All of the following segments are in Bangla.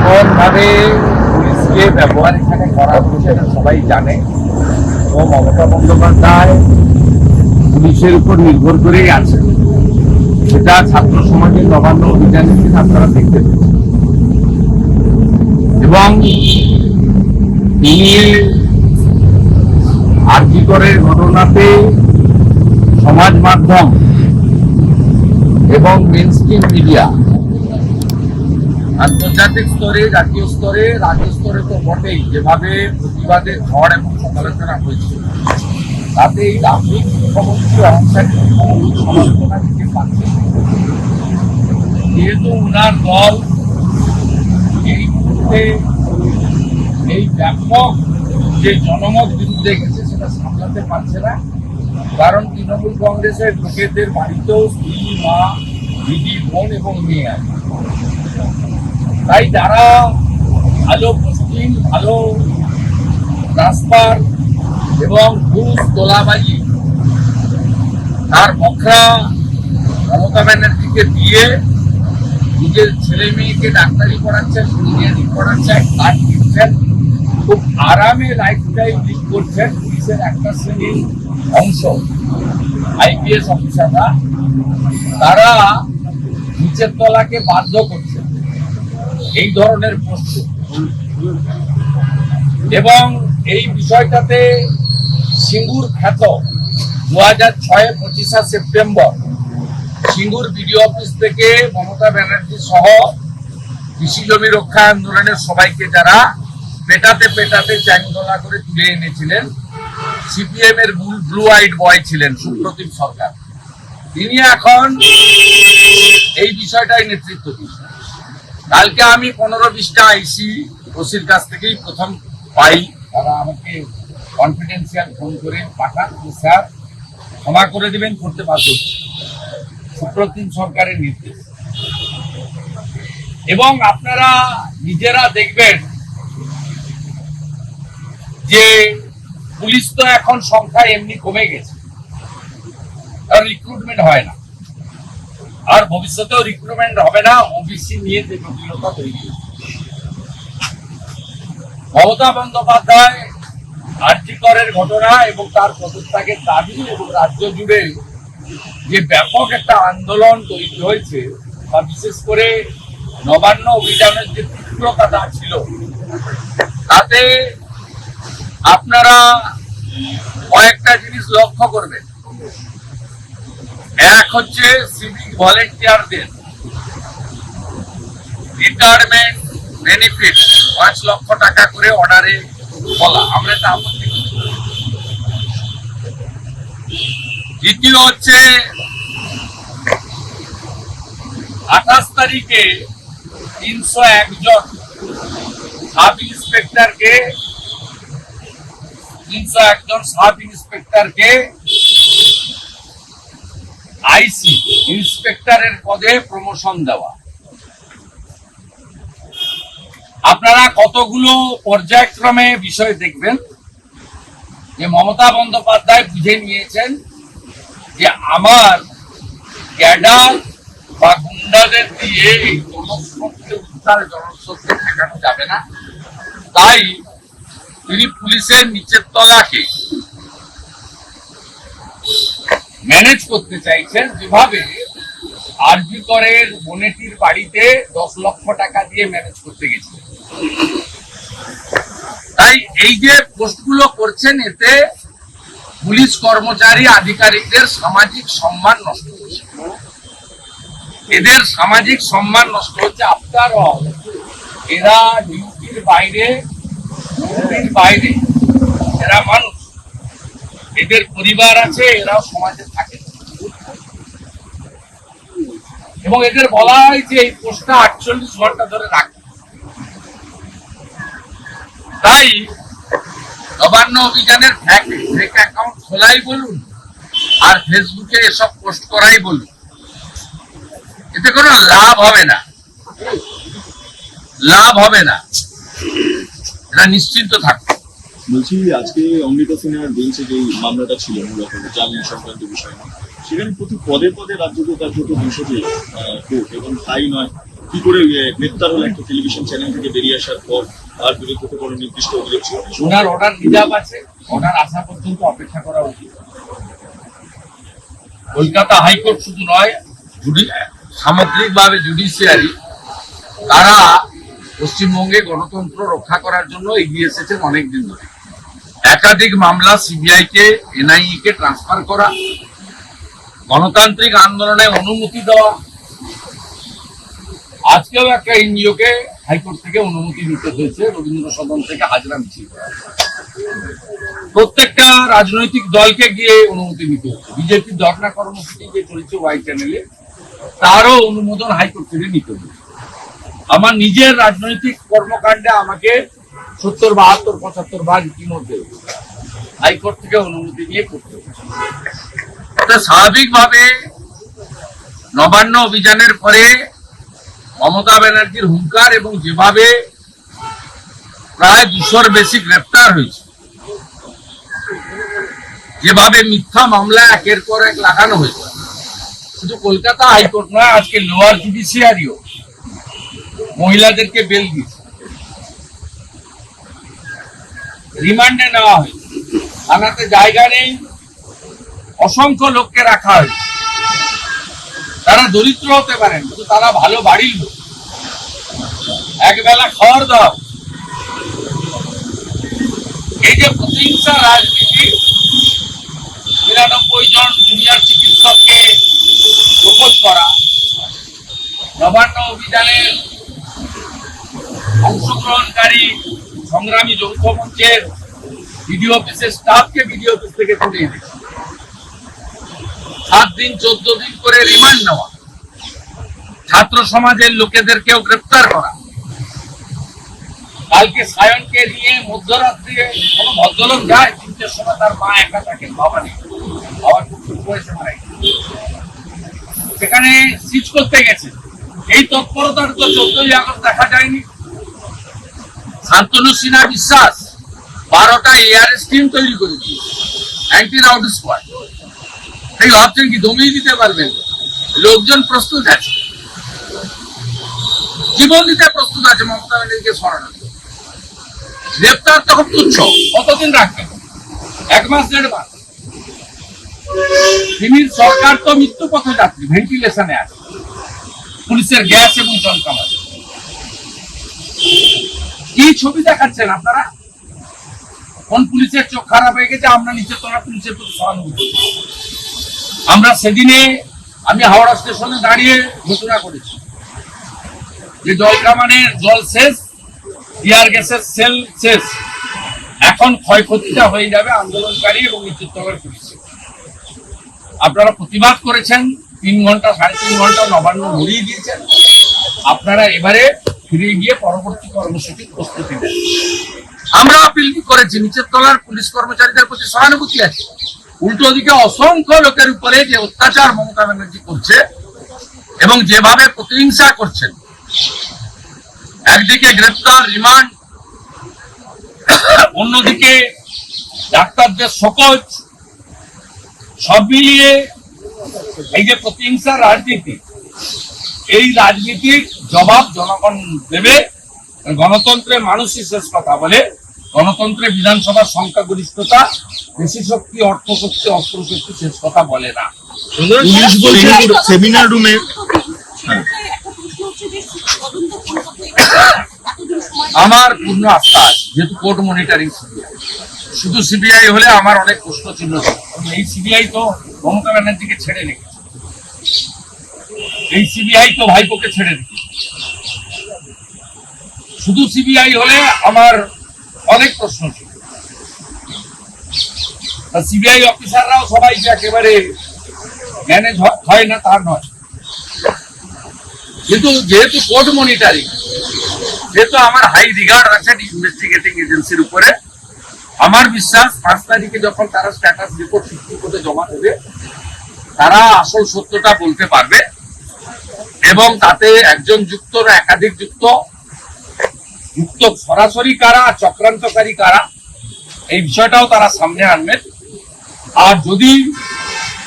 এমন ভাবে পুলিশকে ব্যবহার এখানে করা হচ্ছে এটা সবাই জানে এবং মমতা বন্দ্যোপাধ্যায় পুলিশের উপর নির্ভর করেই আছে। সেটা ছাত্র সমাজের নবান্ন অভিযানে আপনারা দেখতে পেয়েছেন এবং তিনি আরজিকরের ঘটনাতে সমাজ মাধ্যম এবং মেইনস্ট্রিম মিডিয়া আন্তর্জাতিক স্তরে, জাতীয় স্তরে, রাজ্য স্তরে তো বটেই, যেভাবে প্রতিবাদের ঝড় এবং সমালোচনা হয়েছে তাতে এই রাজনৈতিক মুখ্যমন্ত্রী অংশারী মুখ্যমন্ত্রী সমালোচনা দিতে পারছে। যেহেতু উনার দল এই মুহূর্তে এই ব্যাপক যে জনমত বিরুদ্ধে গেছে সেটা সামলাতে পারছে না, কারণ তৃণমূল কংগ্রেসের লোকেদের বাড়িতেও স্ত্রী, মা, দিদি, বোন এবং মেয়ে আছে। তাই যারা ভালো পশ্চিম, ভালো ট্রান্সফার এবং ঘুষ তোলাবাজি তার বখরা মমতা ব্যানার্জিকে দিয়ে নিজের ছেলে মেয়েকে ডাক্তারি পড়াচ্ছেন, ইঞ্জিনিয়ারিং পড়াচ্ছেন, কাজ দিচ্ছেন, খুব আরামে লাইফস্টাইল লিড করছেন পুলিশের একটা শ্রেণীর অংশ আইপিএস অফিসাররা, তারা নিচের তলাকে বাধ্য করছে এই ধরনের প্রশ্ন। এবং এই বিষয়টাতে সিঙ্গুর খ্যাত 2006 25 সেপ্টেম্বর সিঙ্গুর বিডিও অফিস থেকে মমতা ব্যানার্জি সহ কৃষি জমি রক্ষা আন্দোলনের সবাইকে যারা পেটাতে পেটাতে চ্যাংদোলা করে তুলে এনেছিলেন, সিপিএম এর ব্লু আইড বয় ছিলেন সুপ্রতিম সরকার, তিনি এখন এই বিষয়টাই নেতৃত্ব দিচ্ছেন। কালকে আমি 15-20টা আইসি ওসির কাছ থেকেই প্রথম পাই, তারা আমাকে কনফিডেন্সিয়াল ফোন করে পাঠান, স্যার ক্ষমা করে দিবেন, করতে বাধ্য সুপ্রতিম সরকারের নির্দেশ। এবং আপনারা নিজেরা দেখবেন যে পুলিশ তো এখন সংখ্যা এমনি কমে গেছে, কারণ রিক্রুটমেন্ট হয় না, আর ভবিষ্যতেও রিক্রুটমেন্ট হবে না। ওবিসি নিয়ে যে জটিলতা তৈরি হয়েছে, মমতা বন্দ্যোপাধ্যায় আরজিকরের ঘটনা এবং তার পদত্যাগের দাবি এবং রাজ্য জুড়ে যে ব্যাপক একটা আন্দোলন তৈরি হয়েছে, বা বিশেষ করে নবান্ন অভিযানের যে তীব্রতা ছিল, তাতে আপনারা কয়েকটা জিনিস লক্ষ্য করবেন। এক হচ্ছে সিভিক ভলেন্টিয়ারদের রিটায়ারমেন্ট বেনিফিট 5 লক্ষ টাকা করে অর্ডারে বলা, আমরা এটা আপত্তি করছি। দ্বিতীয় হচ্ছে 28 তারিখে 301 জন সাব ইন্সপেক্টরকে আইসি ইন্সপেক্টরের পদে প্রমোশন দেওয়া। আপনারা কতগুলো পর্যায়ক্রমে বিষয় দেখবেন যে মমতা বন্দ্যোপাধ্যায় বুঝে নিয়েছেন যে আমার ক্যাডার বা গুন্ডাদের দিয়ে এই জনস্রোতকে উত্তাল জনস্রোতকে ঠেকানো যাবে না। তাই তিনি পুলিশের নিচের তলাকে ম্যানেজ করতে চাইছেন, যেভাবে আরজিকরের বনেটির বাড়িতে 10 লক্ষ টাকা দিয়ে ম্যানেজ করতে গেছে। তাই এই যে পোস্টগুলো করছেন, এতে পুলিশ কর্মচারী আধিকারিকদের সামাজিক সম্মান নষ্ট হচ্ছে, এদের সামাজিক সম্মান নষ্ট হচ্ছে। আফটার অল এরা ডিউটির বাইরে এরা মানুষ, এদের পরিবার আছে, এরাও সমাজে থাকে, এবং এদের বলা হয় যে এই পোস্টটা 48 ঘন্টা ধরে রাখে। তাই নবান্ন অভিযানের ফেক অ্যাকাউন্ট খোলাই বলুন আর ফেসবুকে এসব পোস্ট করাই বলুন, এতে কোনো লাভ হবে না, এটা নিশ্চিন্ত থাকবে। বলছি, আজকে অমৃতা সিনহার বেঞ্চে যে মামলাটা ছিল মূলত জামিন সংক্রান্ত বিষয়, সেখানে প্রতি পদে পদে রাজ্য কার্যত 200 কোর্ট, এবং তাই নয় কি করে গ্রেপ্তার হলো একটা টেলিভিশন চ্যানেল থেকে বেরিয়ে আসার পর তার বিরুদ্ধে তো কোনো নির্দিষ্ট অভিযোগ ছিল না? ওনার অর্ডার রিজার্ভ আছে, অর্ডার আসা পর্যন্ত অপেক্ষা করা উচিত। কলকাতা হাইকোর্ট শুধু নয়, সামগ্রিকভাবে জুডিশিয়ারি তারা পশ্চিমবঙ্গে গণতন্ত্র রক্ষা করার জন্য এগিয়ে এসেছেন অনেকদিন ধরে। একাধিক মামলা সিবিআই কে এনআইএ কে ট্রান্সফার করা, গণতান্ত্রিক আন্দোলনে অনুমতি দেওয়া, আজকেও একটা এনজিও কে হাইকোর্ট থেকে অনুমতি নিতে হয়েছে রবীন্দ্র সদন থেকে হাজরা মিছিল করা। প্রত্যেকটা রাজনৈতিক দলকে গিয়ে অনুমতি নিতে হচ্ছে। বিজেপির ধর্ণা কর্মসূচি যে চলছে ওয়াই চ্যানেলে, তারও অনুমোদন হাইকোর্ট থেকে নিতে হচ্ছে। আমার নিজের রাজনৈতিক কর্মকাণ্ডে আমাকে 70, 72, 75 ভাগ ইতিমধ্যে হাইকোর্ট থেকে অনুমতি নিয়ে করতে হচ্ছে। স্বাভাবিকভাবে নবান্ন অভিযানের পরে মমতা ব্যানার্জির হুঙ্কার এবং যেভাবে প্রায় 200-র বেশি গ্রেপ্তার হয়েছে, যেভাবে মিথ্যা মামলা একের পর এক লাগানো হয়েছে, শুধু কলকাতা হাইকোর্ট নয়, আজকে লোয়ার জুডিশিয়ারিও মহিলাদেরকে বেল দিয়েছে, রিমান্ডে নেওয়া হয়েছে, থানাতে জায়গা নেই, অসংখ্য লোককে রাখা হয়েছে। তারা দরিদ্র হতে পারেন, কিন্তু তারা ভালো বাড়ির লোক, একবেলা খাওয়ার দাও। এই যে প্রতিহিংসা রাজনীতি, ৯৯ জন জুনিয়র চিকিৎসককে শোকজ করা, নবান্ন অভিযানের অংশগ্রহণকারী সংগ্রামী যৌথ মঞ্চের বিডিও অফিসের স্টাফকে বিডিও অফিস থেকে তুলে এনেছে, 7 দিন 14 দিন করে রিমান্ড নেওয়া, ছাত্র সমাজের লোকেদেরকেও গ্রেপ্তার করা। কালকে সায়নকে নিয়ে মধ্যরাত্রে কোন ভদ্রলোক যায়, 3টের সময় তার মা একা থাকে, বাবা নেই, বাবার খুব বয়সে মারা গেছে, সেখানে সিজ করতে গেছে। এই তৎপরতার তো 14ই আগস্ট দেখা যায়নি। শান্তনু সিনহা বিশ্বাস 12টা এআরএস টিম তৈরি করেছে, অ্যান্টি রাউড স্কোয়াড। এই ভাবছেন কি দমিয়ে দিতে পারবেন? লোকজন প্রস্তুত আছে, জীবন দিতে প্রস্তুত আছে মমতা ব্যানার্জিকে সরানোর। গ্রেপ্তার তখন তুচ্ছ, কতদিন রাখবেন? 1 মাস 1.5 মাস। তিনির সরকার তো মৃত্যু পথে যাত্রী, ভেন্টিলেশনে আছে, পুলিশের গ্যাস এবং জল কামাচ্ছে। কি ছবি দেখাচ্ছেন আপনারা? কোন পুলিশের চোখ খারাপ হয়ে গেছে? আমরা নিচে তোলা পুলিশের প্রতি সহানুভূতি। আমরা সেদিনে আমি হাওড়া স্টেশনে দাঁড়িয়ে ঘোষণা করেছি যে জল কামানের জল শেষ, টিয়ার গ্যাসের সেল শেষ, এখন ক্ষয়ক্ষতিটা হয়ে যাবে আন্দোলনকারী এবং নিচের তলার পুলিশের। আপনারা প্রতিবাদ করেছেন, 3 ঘন্টা 3.5 ঘন্টা নবান্ন ঘুরিয়ে দিয়েছেন। আপনারা এবারে ফিরে গিয়ে পরবর্তী কর্মসূচির প্রস্তুতি নেন। আমরা আপিল করেছি, নিচের তলার পুলিশ কর্মচারীদের প্রতি সহানুভূতি আছে, উল্টো দিকে অসংখ্য লোকের উপরে যে অত্যাচার মমতা ব্যানার্জি করছে এবং যেভাবে প্রতিহিংসা করছেন, একদিকে গ্রেপ্তার, রিমান্ড, অন্যদিকে ডাক্তারদের শোকজ, সব মিলিয়ে এই যে প্রতিহিংসার রাজনীতি, এই রাজনীতির জবাব জনগণ দেবে। গণতন্ত্রে মানুষই শেষ কথা বলে, গণতন্ত্রে বিধানসভার সংখ্যাগরিষ্ঠতা, বেশি শক্তি, অর্থ শক্তি, অস্ত্র শক্তি শেষ কথা বলে না। পুলিশ বলছে সেমিনার রুমে আমার পূর্ণ আস্থা আছে, যেহেতু কোর্ট মনিটরিং সিবিআই, শুধু সিবিআই হলে আমার অনেক প্রশ্ন চিহ্ন ছিল। এই সিবিআই তো মমতা ব্যানার্জিকে ছেড়ে রেখেছে, এই সিবিআই তো ভাইপোকে ছেড়ে রেখেছে। শুধু সিবিআই হলে আমার অনেক প্রশ্ন ছিল। সিবিআই অফিসাররাও সবাই যে একেবারে ম্যানেজ হয় না তার নয়, কিন্তু যেহেতু কোর্ট মনিটরিং, যেহেতু আমার হাই রিগার্ড আছে ইনভেস্টিগেটিং এজেন্সির উপরে, আমার বিশ্বাস 5 তারিখে যখন তারা স্ট্যাটাস রিপোর্ট সুপ্রিম কোর্টে জমা দেবে, তারা আসল সত্যটা বলতে পারবে এবং তাতে একজন যুক্ত না একাধিক যুক্ত, সরাসরি কারা, চক্রান্তকারী কারা, এই বিষয়টাও তারা সামনে আনবেন। আর যদি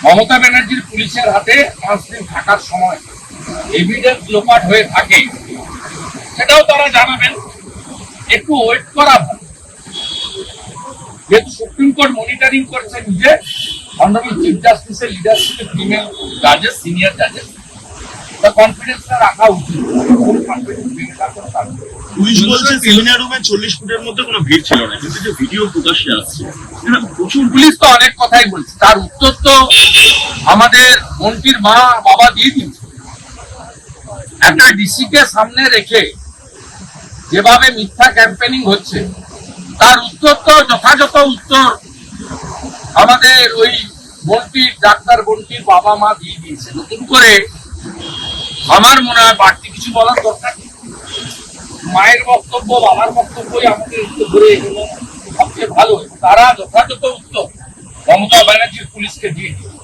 মমতা ব্যানার্জির পুলিশের হাতে 5 দিন থাকার সময় এভিডেন্স লোপাট হয়ে থাকে, সেটাও তারা জানাবেন। একটু ওয়েট করা ভালো, যেহেতু সুপ্রিম কোর্ট মনিটরিং করছে নিজে অনারেবল চিফ জাস্টিসের লিডারশিপে ফিমেল জাজেস, সিনিয়র জাজেস, তা কনফিডেন্সটা রাখা উচিত। পুলিশ বলছে সেমিনার রুমে 40 ফুটের মধ্যে কোনো ভিড় ছিল না, কিন্তু যে ভিডিও প্রকাশ্যে আসছে প্রচুর। পুলিশ তো অনেক কথাই বলছে, তার উত্তর তো আমাদের মন্ত্রীর মা বাবা দিয়ে দিচ্ছে। একটা ডিসি কে সামনে রেখে যেভাবে মিথ্যা ক্যাম্পেনিং হচ্ছে, তার উত্তর তো যথাযথ উত্তর আমাদের ওই বন্টির ডাক্তার বন্টির বাবা মা দিয়ে দিয়েছে। নতুন করে আমার মনে হয় বাড়তি কিছু বলার দরকার নেই। মায়ের বক্তব্য, বাবার বক্তব্যই আমাদের উত্তর ধরে এগুলো সবচেয়ে ভালো। তারা যথাযথ উত্তর মমতা ব্যানার্জির পুলিশকে দিয়ে দিয়েছে।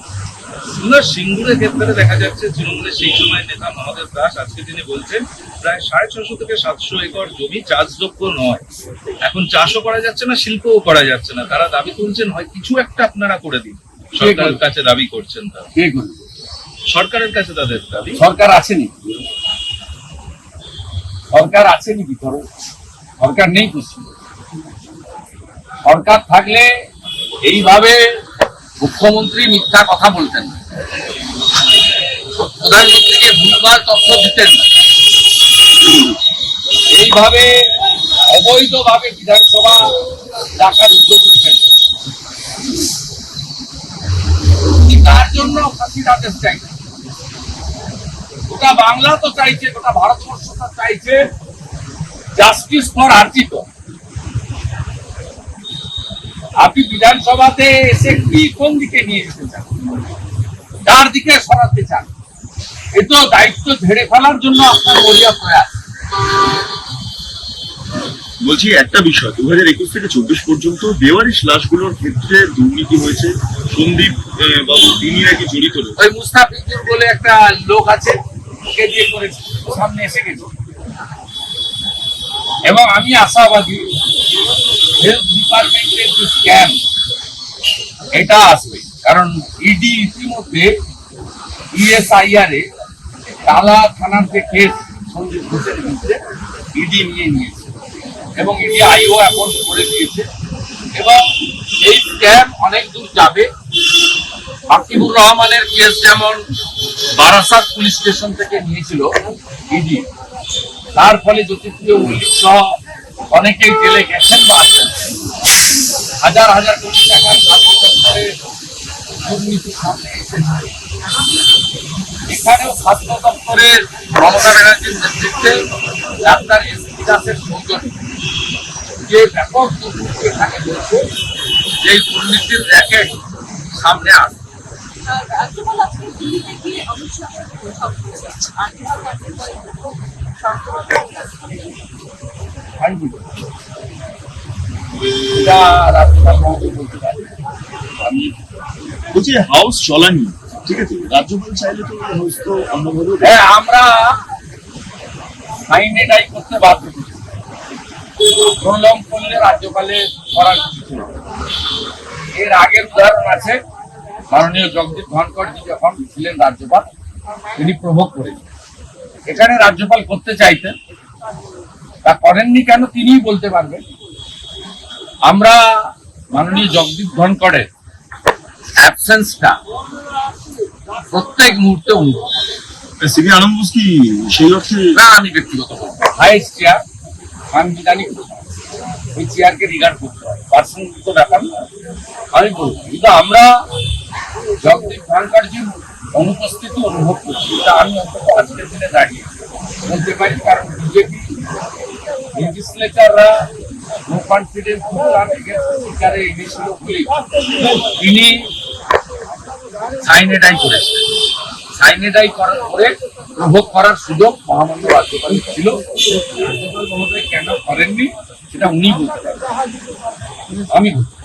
সিঙ্গুরের ক্ষেত্রে দেখা যাচ্ছে তৃণমূলের সেই সময় নেতা মহাদেব দাস আজকে তিনি বলছেন প্রায় 650 থেকে 700 একর জমি চাষযোগ্য নয়, এখন চাষও করা যাচ্ছে না, শিল্পও করা যাচ্ছে না। তারা দাবি তুলছেন হয় কিছু একটা আপনারা করে দিন, সরকারের কাছে দাবি করছেন। তারা সরকারের কাছে তাদের দাবি। সরকার আসেনি, সরকার আসেনি কি করো? সরকার নেই পশ্চিম। সরকার থাকলে এইভাবে মুখ্যমন্ত্রী মিথ্যা কথা বলতেন না, প্রধানমন্ত্রীকে ভুলভাল তথ্য দিতেন না, এইভাবে অবৈধভাবে বিধানসভা ডাকার উদ্যোগ নিতেন। তার জন্য ফাঁসির আদেশ চাই। গোটা বাংলা তো চাইছে, গোটা ভারতবর্ষ তো চাইছে জাস্টিস ফর আর্জিত। আপনি বিধানসভাতে এসে কি কোন দিকে নিয়ে যেতে চান, কার দিকে সরাতে চান? এ তো দায়িত্ব ঝেড়ে ফেলার জন্য আপনার মরিয়া প্রয়াস। বলছি একটা বিষয়, 2021 থেকে 24 পর্যন্ত বেওয়ারিশ লাশগুলোর ক্ষেত্রে দুর্নীতি হয়েছে। সন্দীপ বাবু তিনি নাকি জড়িত। ওই মুস্তাফিজুর বলে একটা লোক আছে, ওকে দিয়ে করেছে, সামনে এসে গেছে। এবং আমি আশাবাদী হেলথ ডিপার্টমেন্টের যে স্ক্যাম এটা আসবে, কারণ ইডি ইতিমধ্যে ইএসআইআর এ টালা থানার যে কেস সন্দীপ ঘোষের বিরুদ্ধে ইডি নিয়ে নিয়েছে এবং ইডি আইও অ্যাপয়েন্ট করে দিয়েছে। এবং এই স্ক্যাম অনেক দূর যাবে। আকিবুর রহমানের কেস যেমন বারাসাত পুলিশ স্টেশন থেকে নিয়েছিল ইডি, তার ফলে জ্যোতিপ্রিয় মল্লিক সহ অনেকেই জেলে গেছেন বা আছেন। হাজার হাজার কোটি টাকার দুর্নীতি সামনে এসেছে। এখানেও খাদ্য দপ্তরের মমতা ব্যানার্জির নেতৃত্বে ডাক্তার এসপি দাসের সৌজন্য যে ব্যাপক দুর্নীতি এখানে হয়েছে, যে দুর্নীতির র্যাকেট সামনে আসে। বলছি হাউস চলানি, ঠিক আছে, রাজ্যপাল চাইলে তো হাউস তো অন্যভাবে। হ্যাঁ, আমরা আইনে দায়ী করতে বাধ্য করি। প্রলম করলে রাজ্যপালের করার কিছু ছিল। এর আগের উদাহরণ আছে, মাননীয় জগদীপ ধনখড়জি যখন ছিলেন রাজ্যপাল, তিনি প্রভোগ করেছেন। এখানে রাজ্যপাল করতে চাইতেন, তা করেননি কেন তিনিই বলতে পারবেন। আমরা মাননীয় জগদীপ ধনখড়ের অ্যাবসেন্সটা প্রত্যেক মুহূর্তে অনুভব। সিবি আনন্দ কি সেই অর্থে না, আমি ব্যক্তিগত হাইস্ট চেয়ার সাংবিধানিক, ওই চেয়ারকে রিগার্ড করতে হয়, পার্সোনাল তো ব্যাপার না। আমি বলবো কিন্তু আমরা জগদীপ ধনখড়জির অনুপস্থিতি অনুভব করছি, তা আমি অন্তত আজকের দিনে দাঁড়িয়ে বলতে পারি। কারণ বিজেপি লেজিসলেচাররা নো কনফিডেন্স স্পিকারে এনেছিল বলে তিনি সাইনেডাই করেছেন। সাইনেডাই করার পরে প্রভোগ করার সুযোগ মহামান্য রাজ্যপাল ছিল। রাজ্যপাল মহোদয় কেন করেননি সেটা উনি বলতে পারেন, আমি বলতে